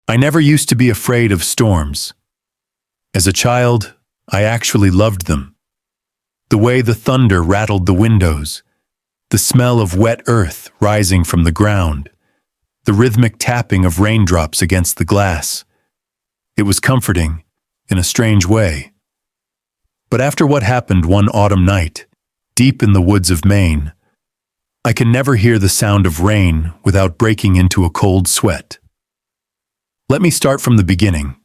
I never used to be afraid of storms. As a child, I actually loved them. The way the thunder rattled the windows, the smell of wet earth rising from the ground, the rhythmic tapping of raindrops against the glass. It was comforting, in a strange way. But after what happened one autumn night, deep in the woods of Maine, I can never hear the sound of rain without breaking into a cold sweat. Let me start from the beginning.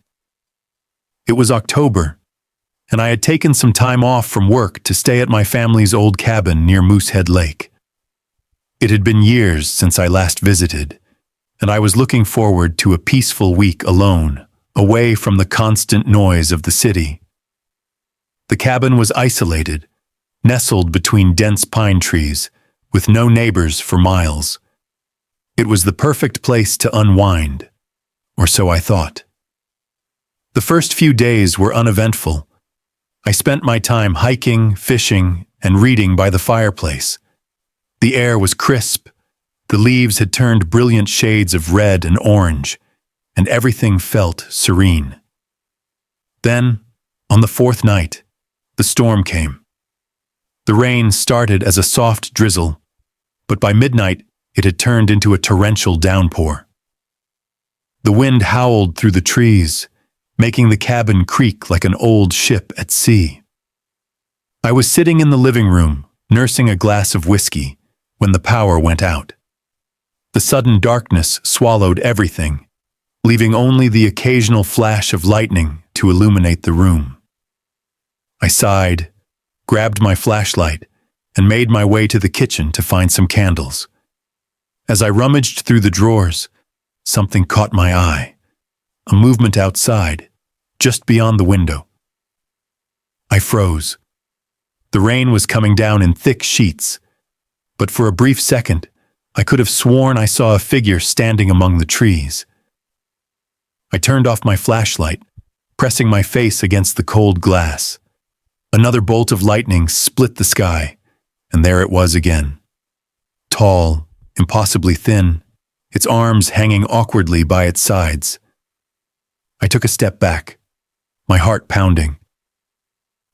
It was October, and I had taken some time off from work to stay at my family's old cabin near Moosehead Lake. It had been years since I last visited, and I was looking forward to a peaceful week alone, away from the constant noise of the city. The cabin was isolated, nestled between dense pine trees, with no neighbors for miles. It was the perfect place to unwind, or so I thought. The first few days were uneventful. I spent my time hiking, fishing, and reading by the fireplace. The air was crisp, the leaves had turned brilliant shades of red and orange, and everything felt serene. Then, on the fourth night, the storm came. The rain started as a soft drizzle, but by midnight it had turned into a torrential downpour. The wind howled through the trees, making the cabin creak like an old ship at sea. I was sitting in the living room, nursing a glass of whiskey, when the power went out. The sudden darkness swallowed everything, leaving only the occasional flash of lightning to illuminate the room. I sighed, grabbed my flashlight, and made my way to the kitchen to find some candles. As I rummaged through the drawers, something caught my eye. A movement outside, just beyond the window. I froze. The rain was coming down in thick sheets, but for a brief second, I could have sworn I saw a figure standing among the trees. I turned off my flashlight, pressing my face against the cold glass. Another bolt of lightning split the sky, and there it was again. Tall, impossibly thin, its arms hanging awkwardly by its sides. I took a step back, my heart pounding.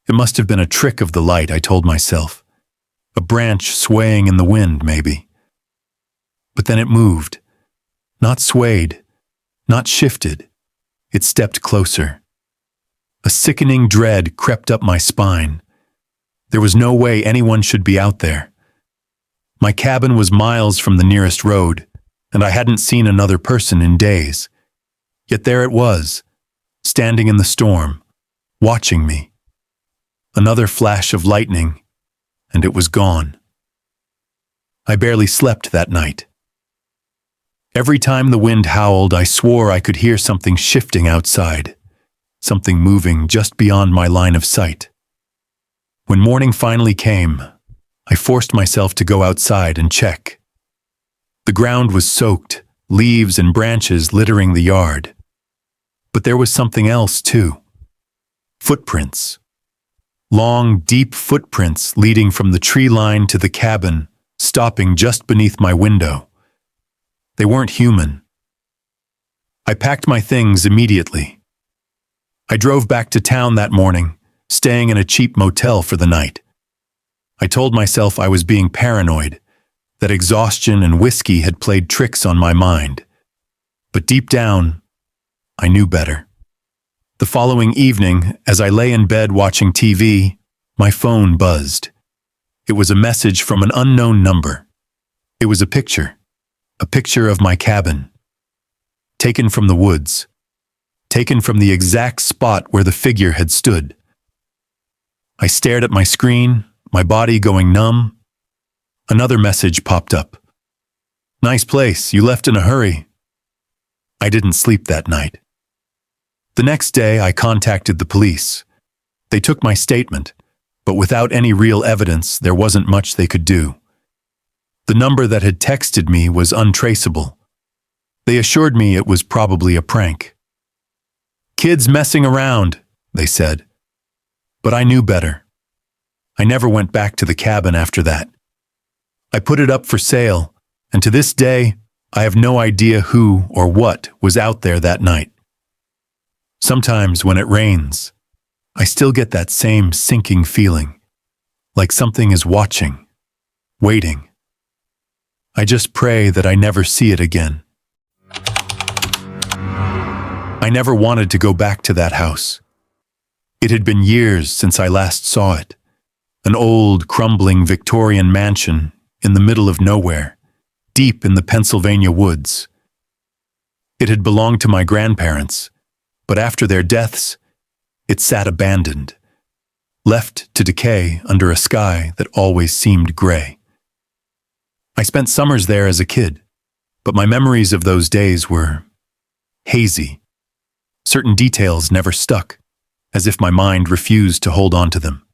It must have been a trick of the light, I told myself. A branch swaying in the wind, maybe. But then it moved. Not swayed, not shifted. It stepped closer. A sickening dread crept up my spine. There was no way anyone should be out there. My cabin was miles from the nearest road, and I hadn't seen another person in days. Yet there it was, standing in the storm, watching me. Another flash of lightning, and it was gone. I barely slept that night. Every time the wind howled, I swore I could hear something shifting outside, something moving just beyond my line of sight. When morning finally came, I forced myself to go outside and check. The ground was soaked, leaves and branches littering the yard. But there was something else, too. Footprints. Long, deep footprints leading from the tree line to the cabin, stopping just beneath my window. They weren't human. I packed my things immediately. I drove back to town that morning, staying in a cheap motel for the night. I told myself I was being paranoid, that exhaustion and whiskey had played tricks on my mind. But deep down, I knew better. The following evening, as I lay in bed watching TV, my phone buzzed. It was a message from an unknown number. It was a picture of my cabin. Taken from the woods. Taken from the exact spot where the figure had stood. I stared at my screen, my body going numb. Another message popped up. "Nice place, you left in a hurry." I didn't sleep that night. The next day, I contacted the police. They took my statement, but without any real evidence, there wasn't much they could do. The number that had texted me was untraceable. They assured me it was probably a prank. "Kids messing around," they said. But I knew better. I never went back to the cabin after that. I put it up for sale, and to this day, I have no idea who or what was out there that night. Sometimes when it rains, I still get that same sinking feeling, like something is watching, waiting. I just pray that I never see it again. I never wanted to go back to that house. It had been years since I last saw it. An old, crumbling Victorian mansion in the middle of nowhere, deep in the Pennsylvania woods. It had belonged to my grandparents, but after their deaths, it sat abandoned, left to decay under a sky that always seemed gray. I spent summers there as a kid, but my memories of those days were hazy. Certain details never stuck, as if my mind refused to hold on to them.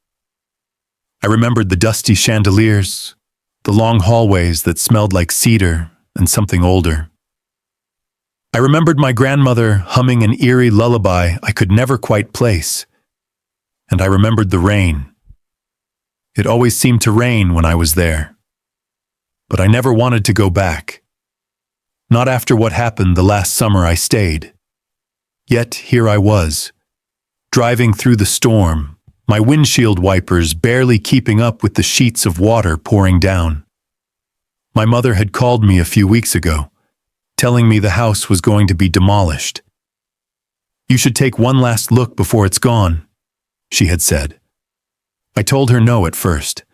I remembered the dusty chandeliers, the long hallways that smelled like cedar and something older. I remembered my grandmother humming an eerie lullaby I could never quite place. And I remembered the rain. It always seemed to rain when I was there. But I never wanted to go back. Not after what happened the last summer I stayed. Yet here I was, driving through the storm, my windshield wipers barely keeping up with the sheets of water pouring down. My mother had called me a few weeks ago, telling me the house was going to be demolished. "You should take one last look before it's gone," she had said. I told her no at first.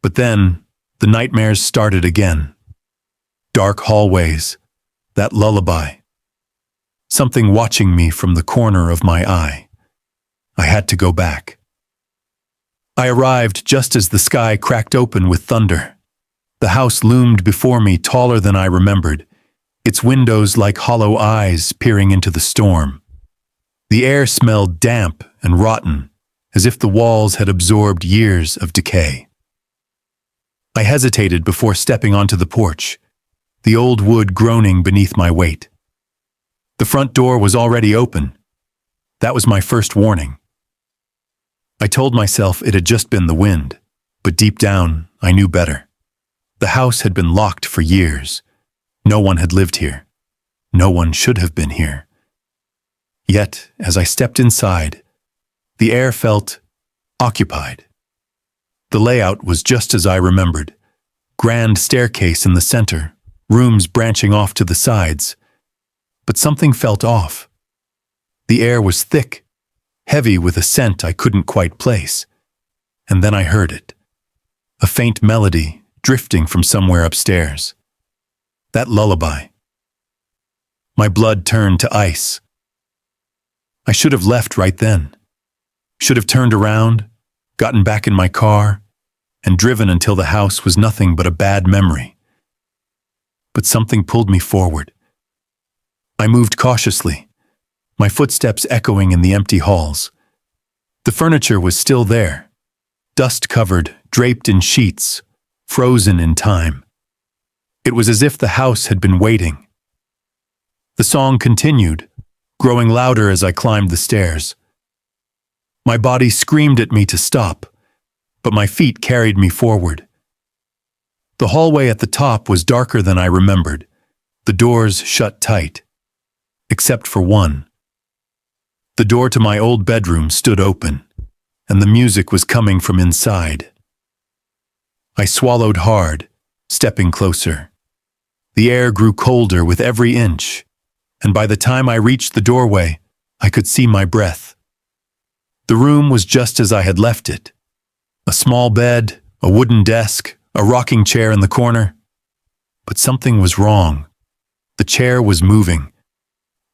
But then, the nightmares started again. Dark hallways, that lullaby. Something watching me from the corner of my eye. I had to go back. I arrived just as the sky cracked open with thunder. The house loomed before me taller than I remembered, its windows like hollow eyes peering into the storm. The air smelled damp and rotten, as if the walls had absorbed years of decay. I hesitated before stepping onto the porch, the old wood groaning beneath my weight. The front door was already open. That was my first warning. I told myself it had just been the wind, but deep down, I knew better. The house had been locked for years. No one had lived here. No one should have been here. Yet, as I stepped inside, the air felt occupied. The layout was just as I remembered. Grand staircase in the center, rooms branching off to the sides. But something felt off. The air was thick, heavy with a scent I couldn't quite place. And then I heard it. A faint melody drifting from somewhere upstairs. That lullaby. My blood turned to ice. I should have left right then. Should have turned around, gotten back in my car, and driven until the house was nothing but a bad memory. But something pulled me forward. I moved cautiously, my footsteps echoing in the empty halls. The furniture was still there, dust-covered, draped in sheets, frozen in time. It was as if the house had been waiting. The song continued, growing louder as I climbed the stairs. My body screamed at me to stop, but my feet carried me forward. The hallway at the top was darker than I remembered, the doors shut tight, except for one. The door to my old bedroom stood open, and the music was coming from inside. I swallowed hard, stepping closer. The air grew colder with every inch, and by the time I reached the doorway, I could see my breath. The room was just as I had left it. A small bed, a wooden desk, a rocking chair in the corner. But something was wrong. The chair was moving,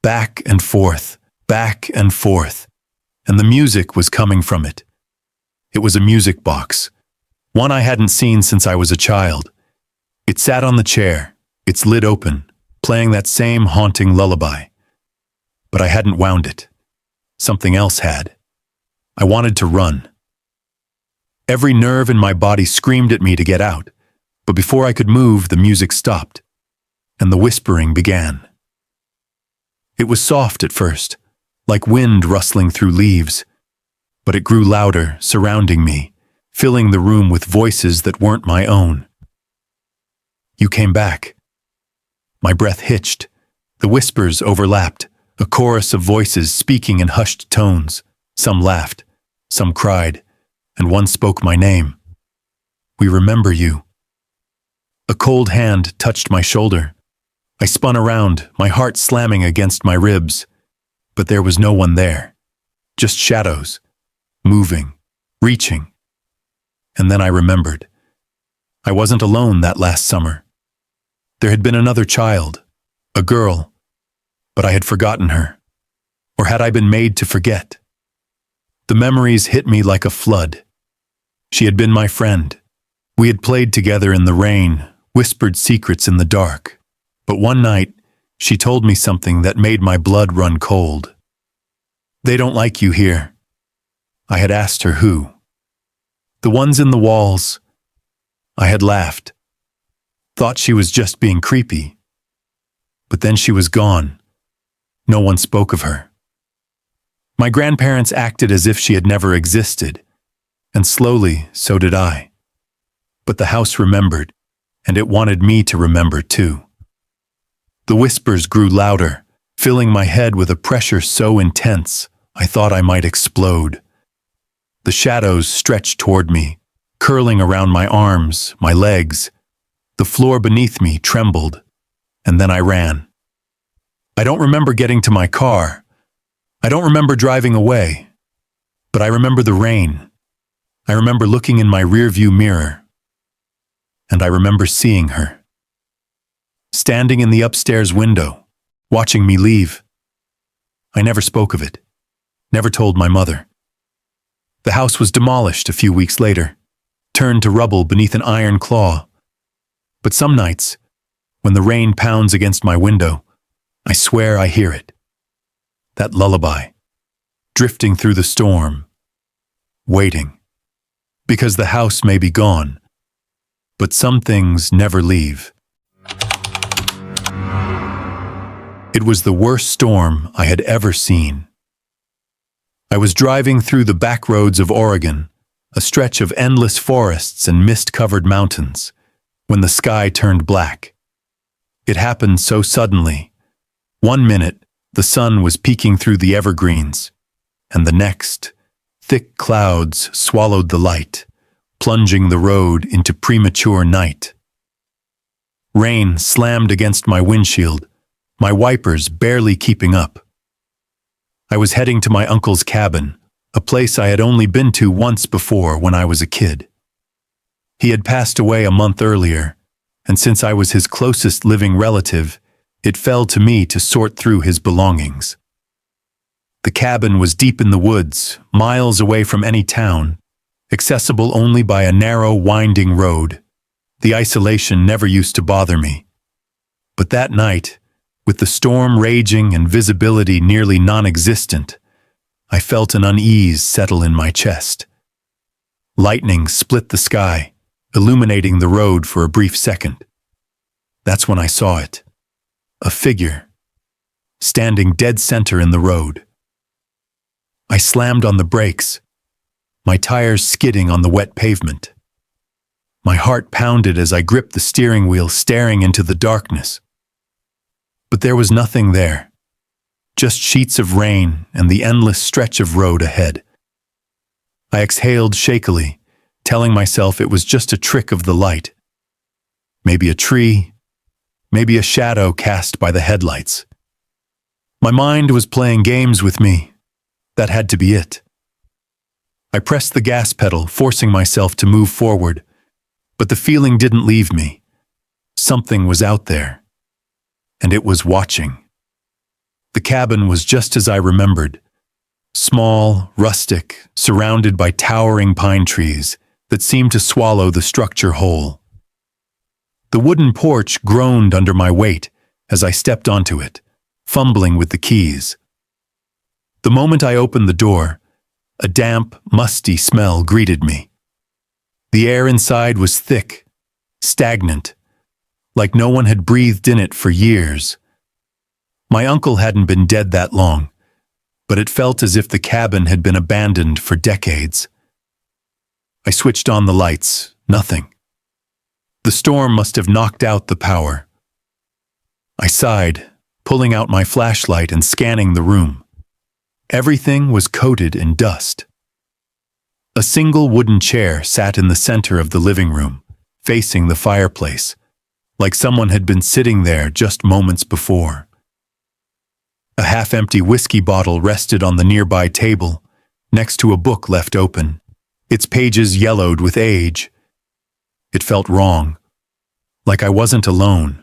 back and forth, and the music was coming from it. It was a music box, one I hadn't seen since I was a child. It sat on the chair, its lid open, playing that same haunting lullaby. But I hadn't wound it. Something else had. I wanted to run. Every nerve in my body screamed at me to get out, but before I could move, the music stopped, and the whispering began. It was soft at first, like wind rustling through leaves, but it grew louder, surrounding me, filling the room with voices that weren't my own. You came back. My breath hitched. The whispers overlapped, a chorus of voices speaking in hushed tones. Some laughed, some cried, and one spoke my name. We remember you. A cold hand touched my shoulder. I spun around, my heart slamming against my ribs. But there was no one there. Just shadows, moving, reaching. And then I remembered. I wasn't alone that last summer. There had been another child, a girl, but I had forgotten her. Or had I been made to forget? The memories hit me like a flood. She had been my friend. We had played together in the rain, whispered secrets in the dark. But one night, she told me something that made my blood run cold. They don't like you here. I had asked her who. The ones in the walls. I had laughed. Thought she was just being creepy. But then she was gone. No one spoke of her. My grandparents acted as if she had never existed, and slowly, so did I. But the house remembered, and it wanted me to remember too. The whispers grew louder, filling my head with a pressure so intense I thought I might explode. The shadows stretched toward me, curling around my arms, my legs. The floor beneath me trembled, and then I ran. I don't remember getting to my car. I don't remember driving away. But I remember the rain. I remember looking in my rearview mirror. And I remember seeing her. Standing in the upstairs window, watching me leave. I never spoke of it. Never told my mother. The house was demolished a few weeks later, turned to rubble beneath an iron claw. But some nights, when the rain pounds against my window, I swear I hear it. That lullaby, drifting through the storm, waiting. Because the house may be gone, but some things never leave. It was the worst storm I had ever seen. I was driving through the back roads of Oregon, a stretch of endless forests and mist-covered mountains, when the sky turned black. It happened so suddenly. 1 minute, the sun was peeking through the evergreens, and the next, thick clouds swallowed the light, plunging the road into premature night. Rain slammed against my windshield, my wipers barely keeping up. I was heading to my uncle's cabin, a place I had only been to once before when I was a kid. He had passed away a month earlier, and since I was his closest living relative, it fell to me to sort through his belongings. The cabin was deep in the woods, miles away from any town, accessible only by a narrow, winding road. The isolation never used to bother me. But that night, with the storm raging and visibility nearly non-existent, I felt an unease settle in my chest. Lightning split the sky, illuminating the road for a brief second. That's when I saw it. A figure, standing dead center in the road. I slammed on the brakes, my tires skidding on the wet pavement. My heart pounded as I gripped the steering wheel, staring into the darkness. But there was nothing there, just sheets of rain and the endless stretch of road ahead. I exhaled shakily, telling myself it was just a trick of the light. Maybe a tree, maybe a shadow cast by the headlights. My mind was playing games with me. That had to be it. I pressed the gas pedal, forcing myself to move forward, but the feeling didn't leave me. Something was out there, and it was watching. The cabin was just as I remembered. Small, rustic, surrounded by towering pine trees that seemed to swallow the structure whole. The wooden porch groaned under my weight as I stepped onto it, fumbling with the keys. The moment I opened the door, a damp, musty smell greeted me. The air inside was thick, stagnant, like no one had breathed in it for years. My uncle hadn't been dead that long, but it felt as if the cabin had been abandoned for decades. I switched on the lights. Nothing. The storm must have knocked out the power. I sighed, pulling out my flashlight and scanning the room. Everything was coated in dust. A single wooden chair sat in the center of the living room, facing the fireplace, like someone had been sitting there just moments before. A half-empty whiskey bottle rested on the nearby table, next to a book left open, its pages yellowed with age. It felt wrong, like I wasn't alone.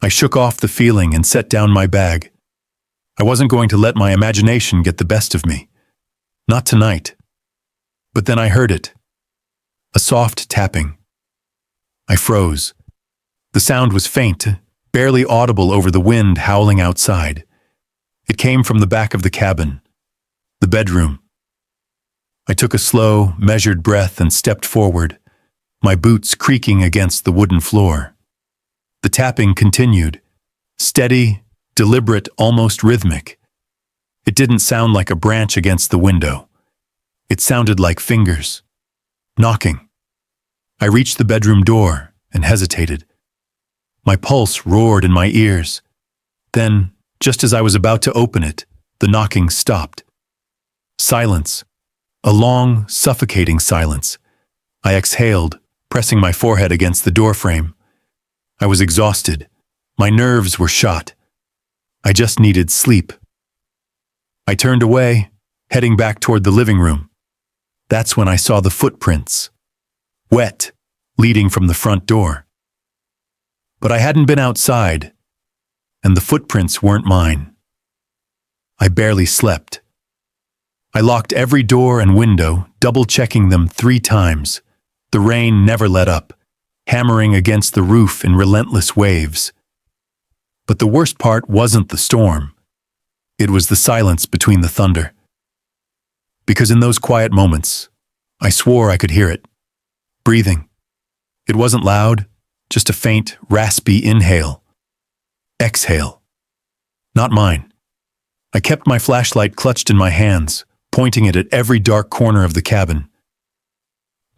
I shook off the feeling and set down my bag. I wasn't going to let my imagination get the best of me. Not tonight. But then I heard it. A soft tapping. I froze. The sound was faint, barely audible over the wind howling outside. It came from the back of the cabin, the bedroom. I took a slow, measured breath and stepped forward, my boots creaking against the wooden floor. The tapping continued, steady, deliberate, almost rhythmic. It didn't sound like a branch against the window. It sounded like fingers, knocking. I reached the bedroom door and hesitated. My pulse roared in my ears. Then, just as I was about to open it, the knocking stopped. Silence. A long, suffocating silence. I exhaled, pressing my forehead against the doorframe. I was exhausted. My nerves were shot. I just needed sleep. I turned away, heading back toward the living room. That's when I saw the footprints. Wet, leading from the front door. But I hadn't been outside, and the footprints weren't mine. I barely slept. I locked every door and window, double-checking them 3 times. The rain never let up, hammering against the roof in relentless waves. But the worst part wasn't the storm. It was the silence between the thunder. Because in those quiet moments, I swore I could hear it. Breathing. It wasn't loud, just a faint, raspy inhale. Exhale. Not mine. I kept my flashlight clutched in my hands, pointing it at every dark corner of the cabin.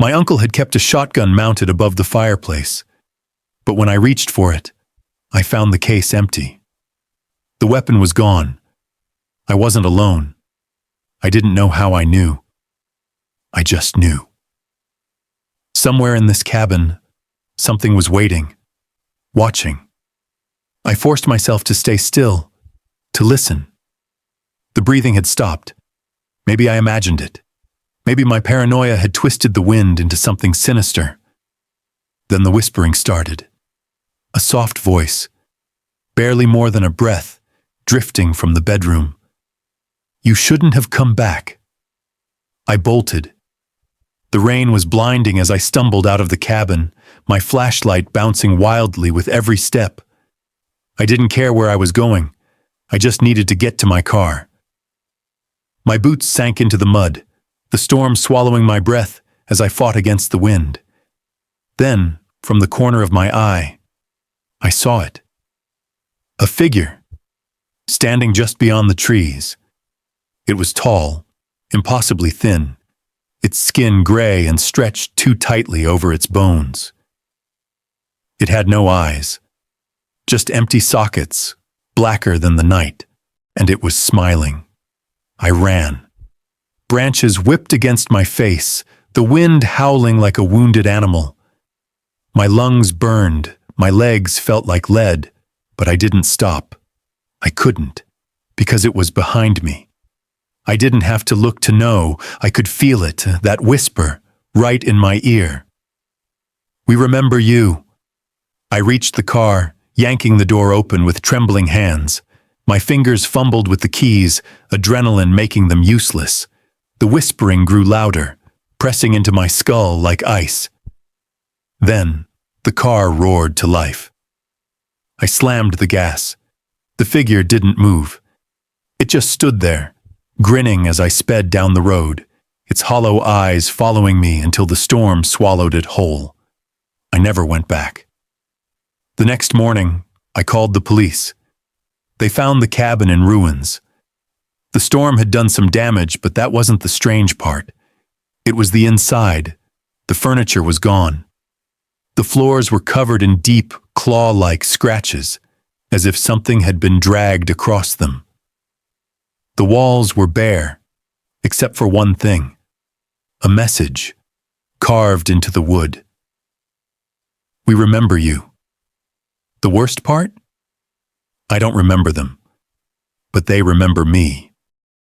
My uncle had kept a shotgun mounted above the fireplace, but when I reached for it, I found the case empty. The weapon was gone. I wasn't alone. I didn't know how I knew. I just knew. Somewhere in this cabin, something was waiting, watching. I forced myself to stay still, to listen. The breathing had stopped. Maybe I imagined it. Maybe my paranoia had twisted the wind into something sinister. Then the whispering started. A soft voice, barely more than a breath, drifting from the bedroom. You shouldn't have come back. I bolted. The rain was blinding as I stumbled out of the cabin, my flashlight bouncing wildly with every step. I didn't care where I was going. I just needed to get to my car. My boots sank into the mud, the storm swallowing my breath as I fought against the wind. Then, from the corner of my eye, I saw it. A figure, standing just beyond the trees. It was tall, impossibly thin, its skin gray and stretched too tightly over its bones. It had no eyes, just empty sockets, blacker than the night, and it was smiling. I ran. Branches whipped against my face, the wind howling like a wounded animal. My lungs burned, my legs felt like lead, but I didn't stop. I couldn't, because it was behind me. I didn't have to look to know, I could feel it, that whisper, right in my ear. We remember you. I reached the car, yanking the door open with trembling hands. My fingers fumbled with the keys, adrenaline making them useless. The whispering grew louder, pressing into my skull like ice. Then, the car roared to life. I slammed the gas. The figure didn't move. It just stood there, grinning as I sped down the road, its hollow eyes following me until the storm swallowed it whole. I never went back. The next morning, I called the police. They found the cabin in ruins. The storm had done some damage, but that wasn't the strange part. It was the inside. The furniture was gone. The floors were covered in deep, claw-like scratches, as if something had been dragged across them. The walls were bare, except for one thing: a message, carved into the wood. We remember you. The worst part? I don't remember them, but they remember me.